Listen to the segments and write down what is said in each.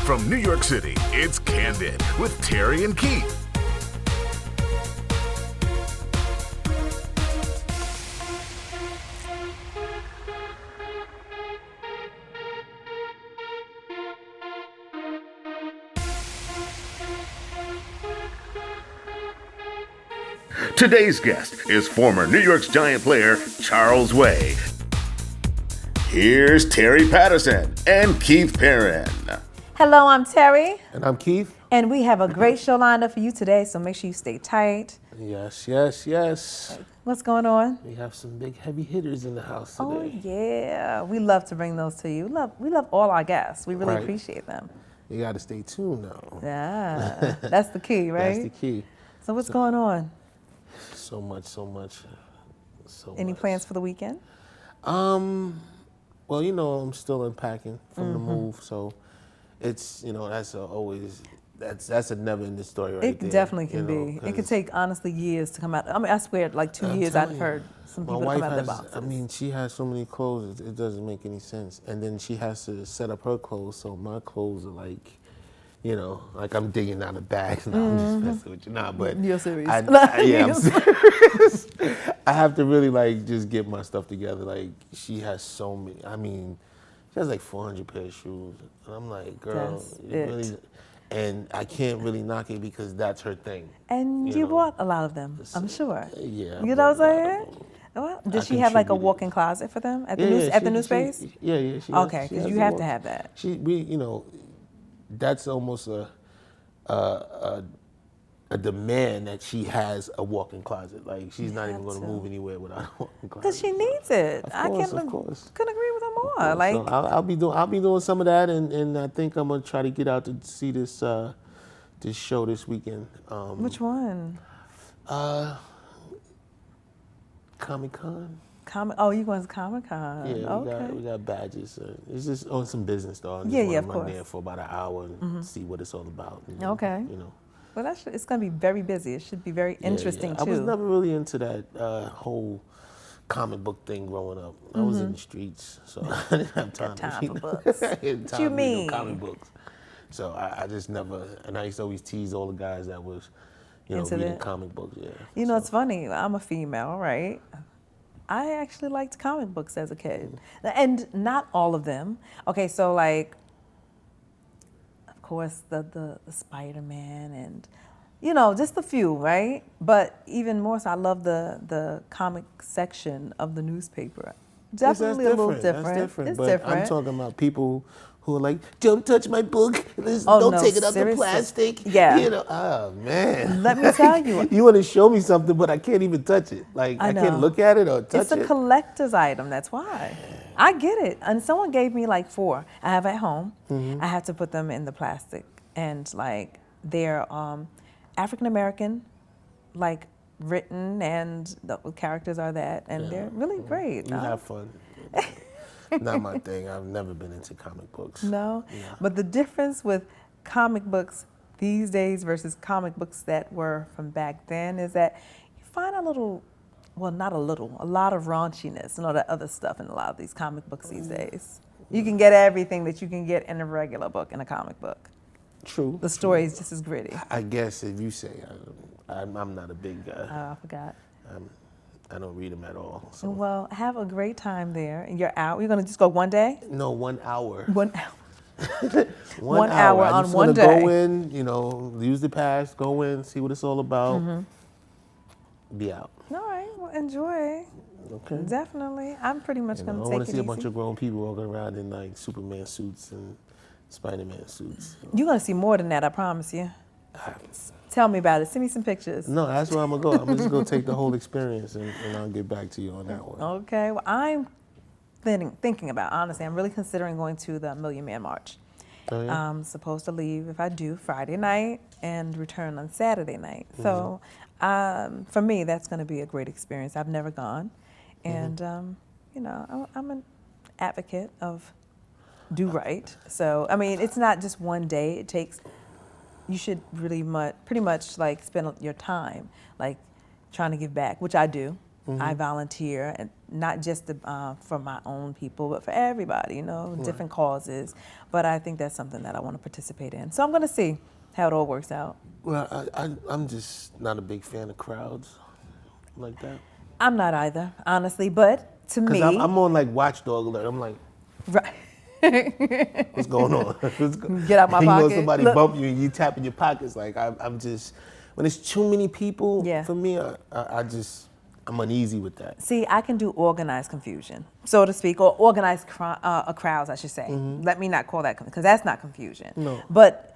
From New York City, it's Candid with Terri and Keith. Today's guest is former New York's Giant player Charles Way. Here's Terri Patterson and Keith Perrin. Hello, I'm Terri. And I'm Keith. And we have a great show lined up for you today, so make sure you stay tight. Yes, yes, yes. What's going on? We have some big heavy hitters in the house today. Oh, yeah. We love to bring those to you. We love all our guests. We really appreciate them. You got to stay tuned now. Yeah, that's the key, right? That's the key. So what's going on? So much. Any plans for the weekend? Well, you know, I'm still unpacking from the move, so it's, you know, that's a never-ending story right there. It definitely can be. It could take, honestly, years to come out. I mean, I swear, like 2 years I've heard some people come out their boxes. I mean, she has so many clothes, it doesn't make any sense. And then she has to set up her clothes, so my clothes are like, you know, like I'm digging out of bags. No, I'm just messing with you. Nah, but You're serious. Yeah, I'm serious. I have to really like just get my stuff together. Like she has so many. I mean, she has like 400 pair of shoes, and I'm like, girl, really. And I can't really knock it because that's her thing. And you bought a lot of them, I'm sure. Yeah. You know what I'm saying? Well, did she have like a walk-in closet for them at the new space? Yeah. Okay, because you have to have that. You know, that's almost a demand that she has a walk-in closet. Like she's not even going to move anywhere without a walk-in closet. Because she needs it. Of course. Couldn't agree with her more. Like so I'll be doing some of that, and I think I'm gonna try to get out to see this show this weekend. Which one? Comic-Con. Oh, you going to Comic-Con? Yeah, okay. we got badges. It's just on some business though. I just of run course. there for about an hour and see what it's all about. Okay. You know. Well, it's going to be very busy. It should be very interesting too. I was never really into that whole comic book thing growing up. I was in the streets, so I didn't have time to read for books. I didn't What you mean? read no comic books. So I just never, and I used to always tease all the guys that was, you know, Into reading that? comic books. Yeah. You know, it's funny. I'm a female, right? I actually liked comic books as a kid, and not all of them. Okay, so like, of course, the Spider-Man and, you know, just a few, right? But even more so, I love the comic section of the newspaper. Definitely a little different. That's different. It's but different. I'm talking about people who are like, don't touch my book. Oh, don't no, take it out the seriously. plastic. Yeah. You know, oh man. Let me tell you. You want to show me something, but I can't even touch it. Like I can't look at it or touch It's a it. collector's item, that's why. I get it. And someone gave me like 4. I have at home. I have to put them in the plastic. And like they're African American, like written, and the characters are that, and they're really great. You have fun. Not my thing. I've never been into comic books. No? But the difference with comic books these days versus comic books that were from back then is that you find a lot of raunchiness and all that other stuff in a lot of these comic books these days. You can get everything that you can get in a regular book in a comic book. True. The story is just as gritty. I guess if you say, I'm not a big guy. Oh, I forgot. I don't read them at all. So. Well, have a great time there. You're out. You're going to just go one day? No, 1 hour. 1 hour. 1 hour I on just one want to day. go in, you know, use the pass, go in, see what it's all about, be out. All right. Well, enjoy. Okay. Definitely. I'm pretty much going to I take want it to see a easy. bunch of grown people walking around in like Superman suits and Spider-Man suits. You're going to see more than that, I promise you. Tell me about it. Send me some pictures. No, that's where I'm going to go. I'm just going to take the whole experience and I'll get back to you on that one. Okay. Well, I'm thinking about, honestly, I'm really considering going to the Million Man March. Oh, yeah? I'm supposed to leave, if I do, Friday night and return on Saturday night. So for me, that's going to be a great experience. I've never gone. And, you know, I'm an advocate of do right. So, I mean, it's not just one day. It takes, you should really pretty much like spend your time like trying to give back, which I do. I volunteer, and not just for my own people, but for everybody, different causes. But I think that's something that I want to participate in. So I'm going to see how it all works out. Well, I'm just not a big fan of crowds like that. I'm not either, honestly, but to me... Because I'm on like watchdog alert. I'm like, right. what's going on? Get out my pocket. You know somebody bump you and you tap in your pockets. Like, I'm just, when it's too many people, for me, I'm uneasy with that. See, I can do organized confusion, so to speak, or organized crowds, I should say. Let me not call that, because that's not confusion. No. But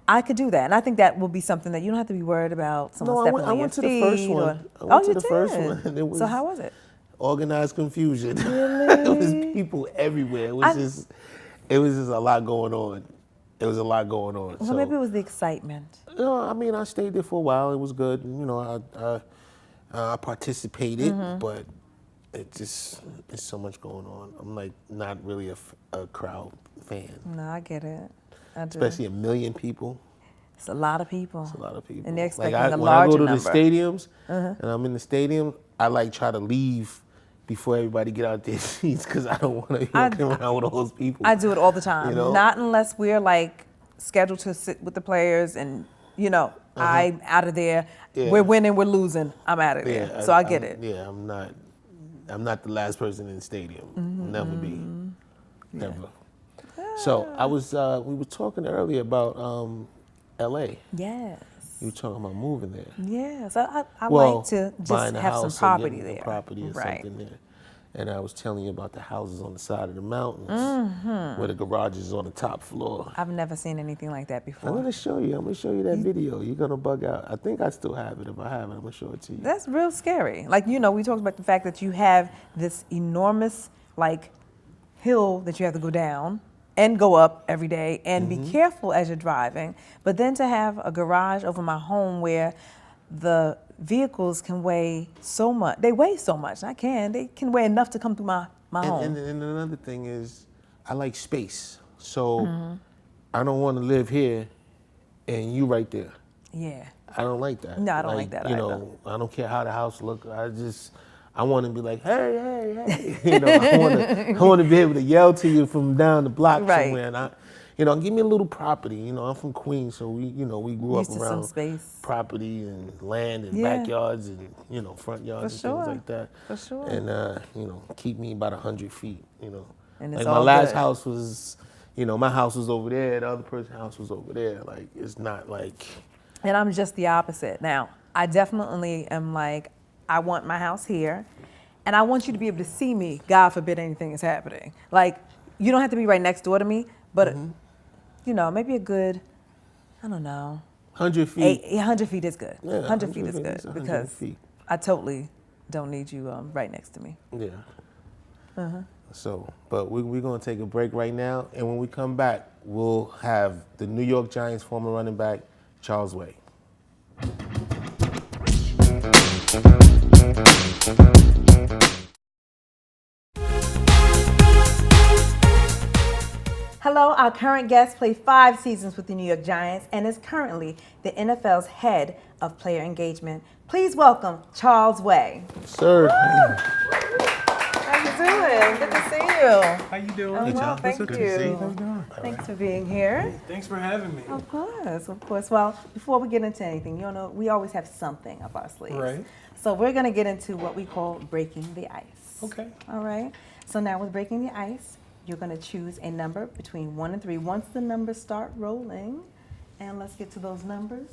I could do that, and I think that will be something that you don't have to be worried about someone stepping on your feet. I went to the first one. I went to the first one. And it was so how was it? Organized confusion. Really? It was people everywhere. It was just a lot going on. It was a lot going on. Well, maybe it was the excitement. I mean, I stayed there for a while. It was good. I participated, but it's so much going on. I'm like not really a crowd fan. No, I get it. I do. Especially 1 million people. It's a lot of people. It's a lot of people. And they're expecting like a when larger I go to number. the stadiums and I'm in the stadium, I like try to leave before everybody get out their seats because I don't want to be walking around with all those people. I do it all the time. Not unless we're like scheduled to sit with the players and I'm out of there. Yeah. We're winning, we're losing. I'm out of there. Yeah, so I get it. Yeah, I'm not the last person in the stadium. Never be. Never. So we were talking earlier about L.A. Yes. You were talking about moving there. Yeah, so I like to just have some property there. Property or something there. And I was telling you about the houses on the side of the mountains where the garage is on the top floor. I've never seen anything like that before. I'm going to show you. I'm going to show you that video. You're going to bug out. I think I still have it. If I have it, I'm going to show it to you. That's real scary. Like, we talked about the fact that you have this enormous, hill that you have to go down and go up every day and be careful as you're driving. But then to have a garage over my home where the vehicles can weigh so much. They weigh so much. They can weigh enough to come through my home. And another thing is, I like space. So I don't want to live here and you right there. Yeah. I don't like that. No, I don't like that either. I don't care how the house look. I want to be like, hey, hey. I want to be able to yell to you from down the block somewhere. And give me a little property. I'm from Queens, so we grew up around space. Property and land and backyards and front yards and things like that. For sure. And keep me about 100 feet. And it's my last house was, my house was over there. The other person's house was over there. Like it's not like. And I'm just the opposite. Now, I definitely am like, I want my house here, and I want you to be able to see me. God forbid anything is happening. Like, you don't have to be right next door to me, but maybe a good, I don't know. 100 feet. 100 feet is good. Yeah, 100 feet is good because I totally don't need you right next to me. Yeah. So, but we're going to take a break right now, and when we come back, we'll have the New York Giants former running back, Charles Way. Hello, our current guest played 5 seasons with the New York Giants and is currently the NFL's head of player engagement. Please welcome Charles Way. Sir. How you doing? Good to see you. How you doing? Oh, well, thank you. Good to see you. How you doing? Thanks for being here. Thanks for having me. Of course. Well, before we get into anything, we always have something up our sleeves. Right. So we're going to get into what we call breaking the ice. Okay. All right. So now with breaking the ice, you're going to choose a number between 1 and 3. Once the numbers start rolling, and let's get to those numbers.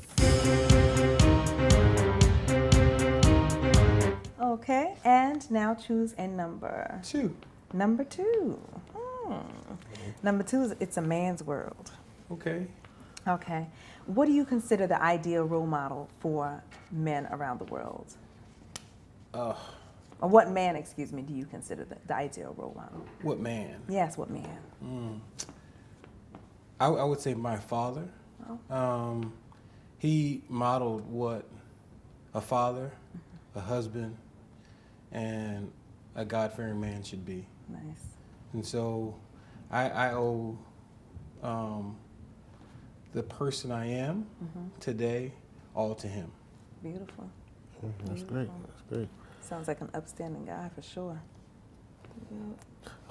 Okay, and now choose a number. 2. Number 2. Number 2 is It's a Man's World. Okay. Okay. What do you consider the ideal role model for men around the world? Or what man, do you consider the ideal role model? What man? Yes, what man? I would say my father. Oh. He modeled what a father, a husband, and a God-fearing man should be. Nice. And so I owe the person I am today all to him. Beautiful. That's great. Sounds like an upstanding guy for sure.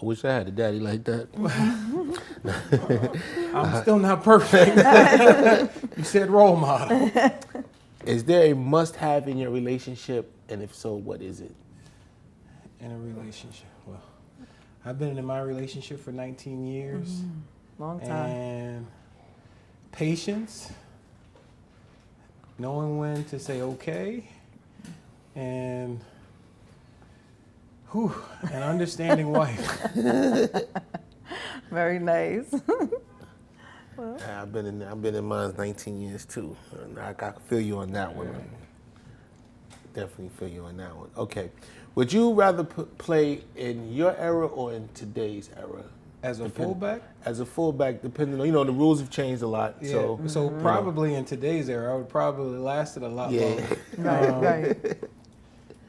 I wish I had a daddy like that. I'm still not perfect. You said role model. Is there a must-have in your relationship, and if so, what is it? In a relationship, well, I've been in my relationship for 19 years. Long time. And patience, knowing when to say okay, and an understanding wife. Very nice. I've been in mine 19 years too. I feel you on that one. Definitely feel you on that one. Okay, would you rather play in your era or in today's era? As a fullback? As a fullback, depending on, the rules have changed a lot. Yeah. So probably in today's era, I would probably lasted a lot longer. Right.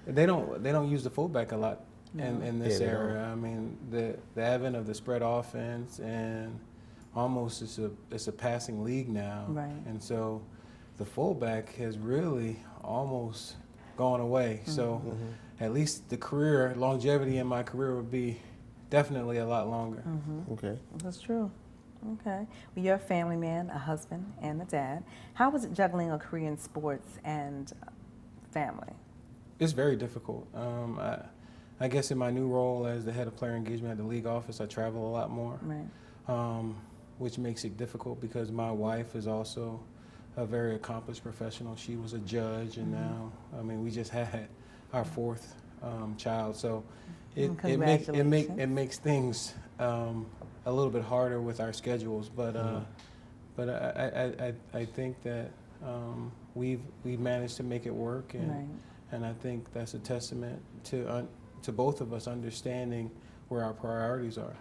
They don't use the fullback a lot in this era. Don't. I mean, the advent of the spread offense and almost it's a passing league now. Right. And so the fullback has really almost gone away. So at least the longevity in my career would be definitely a lot longer. Okay. That's true. Okay. Well, you're a family man, a husband, and a dad. How was it juggling a career in sports and family? It's very difficult. I guess in my new role as the head of player engagement at the league office, I travel a lot more, Right. which makes it difficult because my wife is also a very accomplished professional. She was a judge, and now, we just had our fourth child, so it makes things a little bit harder with our schedules. But I think that we've managed to make it work, and I think that's a testament to both of us understanding where our priorities are.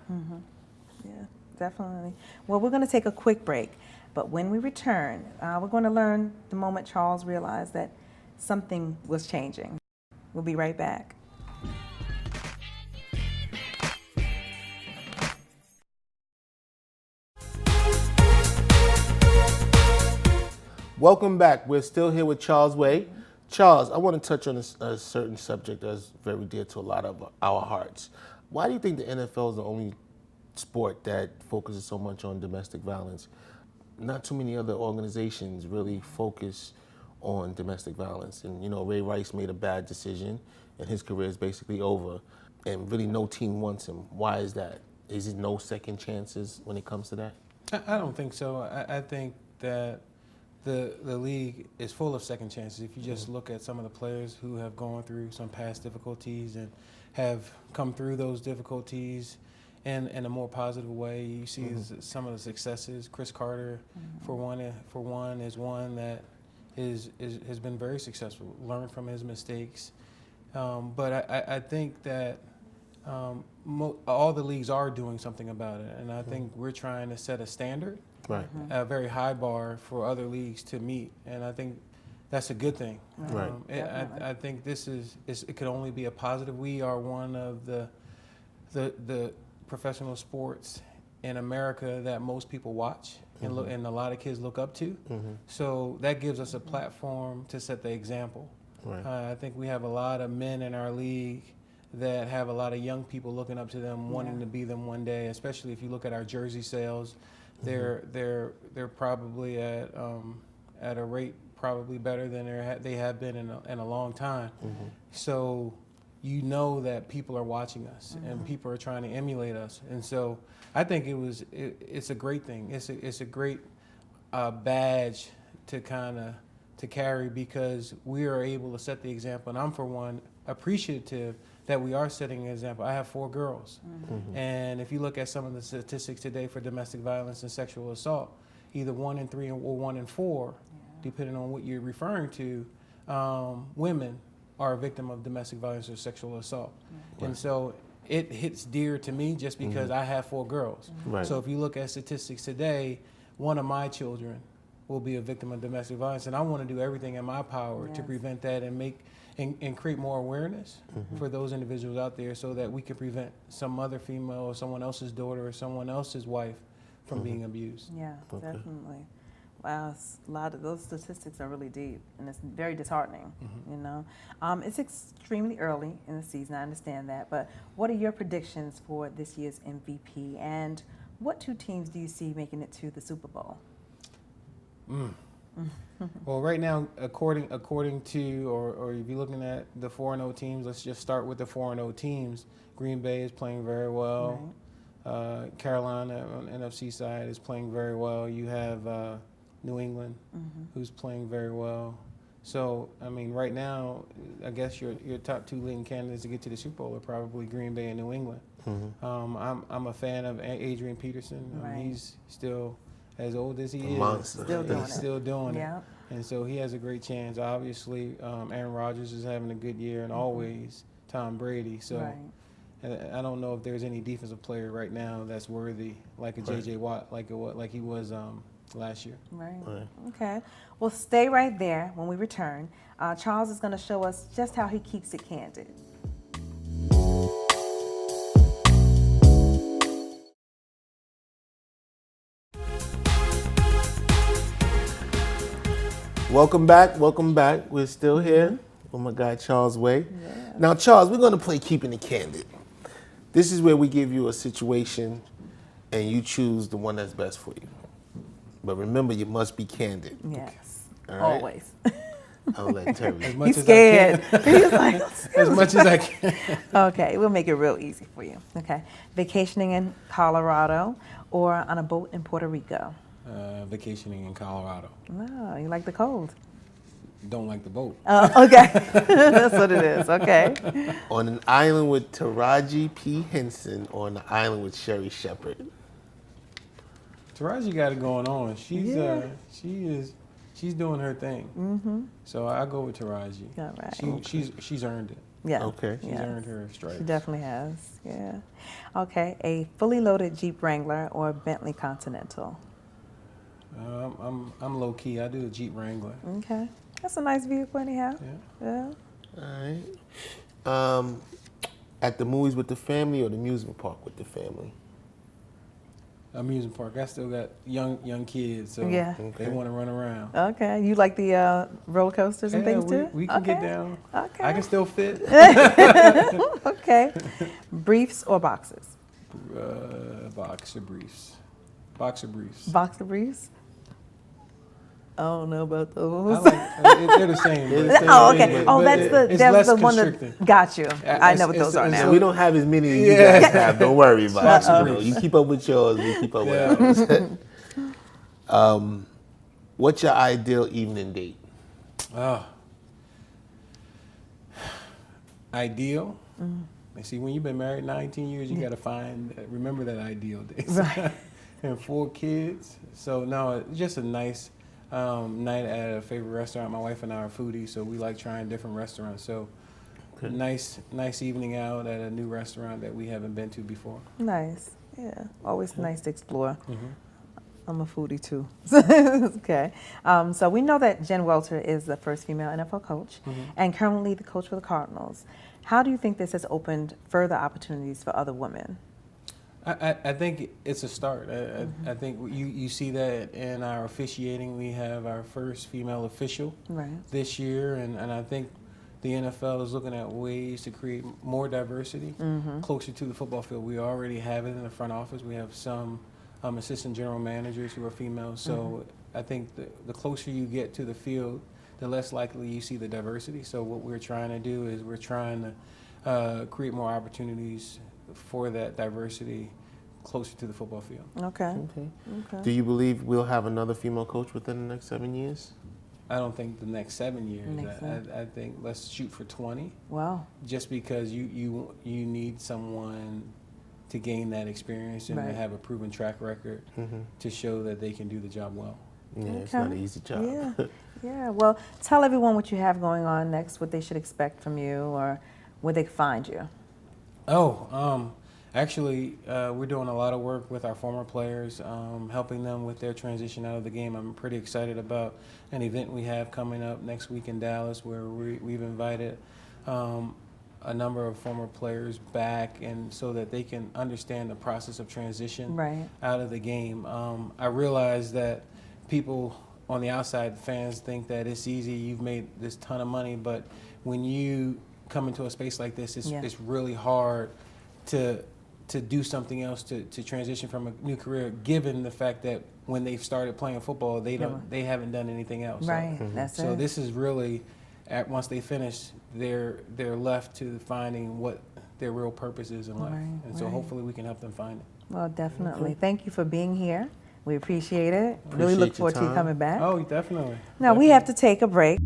Yeah, definitely. Well, we're going to take a quick break, but when we return, we're going to learn the moment Charles realized that something was changing. We'll be right back. Welcome back. We're still here with Charles Way. Charles, I want to touch on a certain subject that's very dear to a lot of our hearts. Why do you think the NFL is the only sport that focuses so much on domestic violence? Not too many other organizations really focus on domestic violence. And, Ray Rice made a bad decision, and his career is basically over. And really no team wants him. Why is that? Is it no second chances when it comes to that? I don't think so. I think that the league is full of second chances. If you just look at some of the players who have gone through some past difficulties and have come through those difficulties in a more positive way, you see some of the successes. Chris Carter, for one, is one that has been very successful, learned from his mistakes. But I think that all the leagues are doing something about it, and I think we're trying to set a standard. Right. A very high bar for other leagues to meet, and I think that's a good thing. Right. I think it could only be a positive. We are one of the professional sports in America that most people watch and a lot of kids look up to. So that gives us a platform to set the example. Right. I think we have a lot of men in our league that have a lot of young people looking up to them, wanting to be them one day. Especially if you look at our jersey sales. They're probably at a rate probably better than they have been in a long time. So that people are watching us and people are trying to emulate us, and so I think it's a great thing. It's a great badge to carry because we are able to set the example. And I'm for one appreciative that we are setting an example. I have 4 girls. And if you look at some of the statistics today for domestic violence and sexual assault, either 1 in 3 or 1 in 4, depending on what you're referring to, women are a victim of domestic violence or sexual assault. And so it hits dear to me just because I have 4 girls. Right. So if you look at statistics today, one of my children will be a victim of domestic violence, and I want to do everything in my power to prevent that and create more awareness for those individuals out there so that we can prevent some other female or someone else's daughter or someone else's wife from being abused. Yeah, definitely. Wow, it's a lot of those statistics are really deep, and it's very disheartening. You know, it's extremely early in the season. I understand that, but what are your predictions for this year's MVP, and what two teams do you see making it to the Super Bowl? Well, right now, according to, or if you're looking at the 4-0 teams, let's just start with the 4-0 teams. Green Bay is playing very well. Right. Carolina on the NFC side is playing very well. You have New England, who's playing very well. So, I mean, right now, I guess your top two leading candidates to get to the Super Bowl are probably Green Bay and New England. I'm a fan of Adrian Peterson. Right. He's still as old as he is. Monster. Still doing it. And so he has a great chance. Obviously, Aaron Rodgers is having a good year, and always Tom Brady. So I don't know if there's any defensive player right now that's worthy, like a J.J. Watt, like he was last year. Right. Okay. Well, stay right there. When we return, Charles is going to show us just how he keeps it candid. Welcome back. We're still here with my guy Charles Way. Yeah. Now, Charles, we're going to play Keeping It Candid. This is where we give you a situation and you choose the one that's best for you. But remember, you must be candid. Yes. All right? Always. I'll let Terri. He's scared. He's like, as much as I can. Okay, we'll make it real easy for you. Okay. Vacationing in Colorado or on a boat in Puerto Rico? Vacationing in Colorado. Oh, you like the cold. Don't like the boat. Okay. That's what it is. Okay. On an island with Taraji P. Henson or on an island with Sherry Shepherd? Taraji got it going on. She's doing her thing. So I go with Taraji. All right. She's earned it. Yeah. Okay. She's earned her stripes. She definitely has. Yeah. Okay. A fully loaded Jeep Wrangler or a Bentley Continental? I'm low key. I do a Jeep Wrangler. Okay. That's a nice vehicle anyhow. Yeah. All right. At the movies with the family or the amusement park with the family? Amusement park. I still got young kids, so they want to run around. Okay. You like the roller coasters and things too? We can get down. Okay. I can still fit. Okay. Briefs or boxers? Boxer briefs. Boxer briefs. Boxer briefs? I don't know about those. They're the same. Oh, okay. That's the one constricting. that got you. I know what those are now. We don't have as many as you guys have. Don't worry about it. You keep up with yours. We keep up with ours. What's your ideal evening date? Ideal? See, when you've been married 19 years, you got to remember that ideal date. Right. And 4 kids. So, no, it's just a nice night at a favorite restaurant. My wife and I are foodies, so we like trying different restaurants. So, nice evening out at a new restaurant that we haven't been to before. Nice. Yeah. Always nice to explore. I'm a foodie too. Okay. So we know that Jen Welter is the first female NFL coach and currently the coach for the Cardinals. How do you think this has opened further opportunities for other women? I think it's a start. I think you see that in our officiating. We have our first female official this year, and I think the NFL is looking at ways to create more diversity closer to the football field. We already have it in the front office. We have some assistant general managers who are females. So I think the closer you get to the field, the less likely you see the diversity. So what we're trying to do is we're trying to create more opportunities for that diversity closer to the football field. Okay. Do you believe we'll have another female coach within the next 7 years? I don't think the next 7 years. I think let's shoot for 20. Wow. Just because you need someone to gain that experience and to have a proven track record to show that they can do the job well. Yeah, it's not an easy job. Yeah. Well, tell everyone what you have going on next, what they should expect from you, or where they can find you. Actually, we're doing a lot of work with our former players, helping them with their transition out of the game. I'm pretty excited about an event we have coming up next week in Dallas where we've invited a number of former players back, and so that they can understand the process of transition out of the game. I realize that people on the outside, fans think that it's easy. You've made this ton of money, but when you come into a space like this, it's really hard to do something else, to transition from a new career, given the fact that when they've started playing football, they haven't done anything else. Right, So this is really, once they finish, they're left to finding what their real purpose is in life. And so hopefully we can help them find it. Well, definitely. Thank you for being here. We appreciate it. Really look forward to you coming back. Oh, definitely. Now we have to take a break.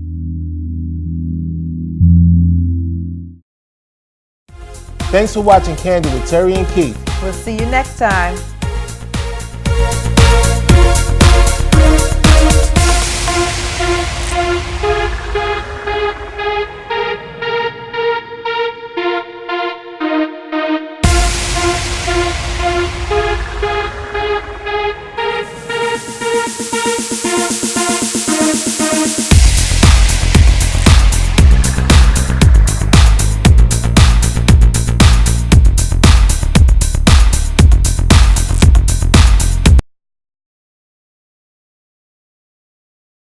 Thanks for watching Candid with Terri and Keith. We'll see you next time.